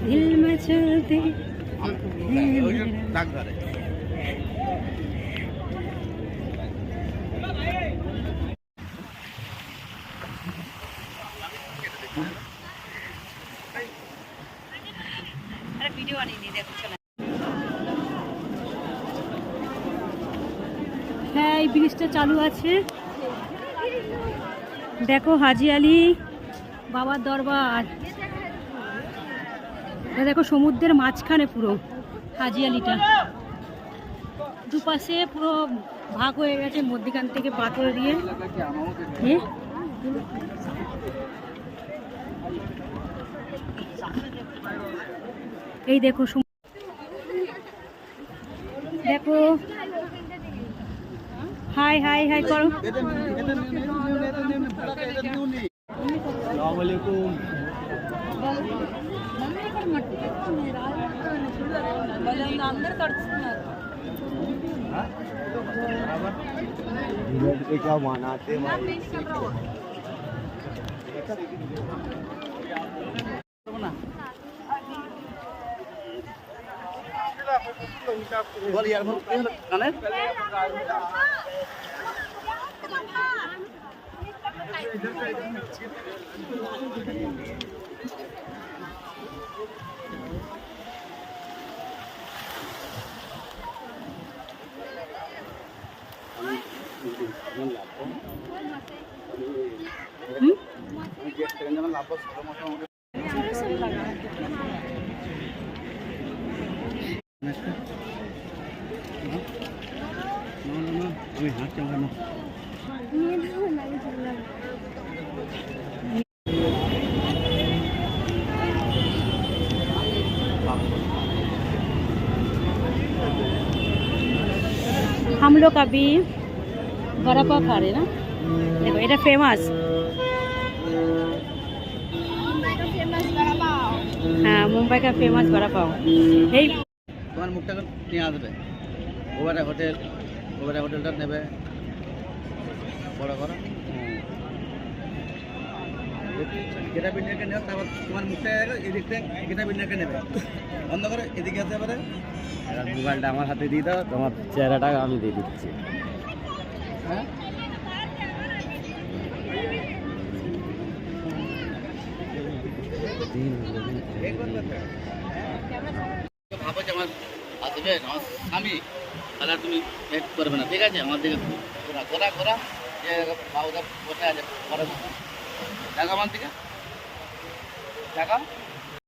দিল মে চলতে ভিডিও আনিনি দেখো। হ্যাঁ, এই ব্রিজটা চালু আছে। দেখো হাজি আলী বাবার দরবার। দেখো সমুদ্রের মাঝখানে পুরো হাজি আলীটা, দুপাশে পুরো ভাগ হয়ে গেছে মধ্যখান থেকে পাথর দিয়ে। এই দেখো দেখো, হাই হাই হাই করো। क्या मनाते बोल यार गाने हम लोग अभी बड़ा पाव खा रहे हैं ना। देखो এটা फेमस, हाँ मुंबई का फेमस बड़ा पाव। এই তোমার মুখটা নিয়ে আসবে ওভারে হোটেলটা নেবে বড় করো গেটা বিন্যাকে নেবে, তারপর তোমার মুখটা এদিকটা গেটা বিন্যাকে নেবে, বন্ধ করে এদিকে আসতে পারে। মোবাইলটা আমার হাতে দিয়ে দাও, তোমার চেহারাটা আমি দিয়ে দিচ্ছি। হ্যাঁ ভাবো যে আমার আসবে আমার স্বামী, তাহলে তুমি হেল্প করবে না, ঠিক আছে? আমার দিকে ঘোরা ঘোরা যে বাবুদা বসে আছে, দেখো আমার দিকে, দেখো।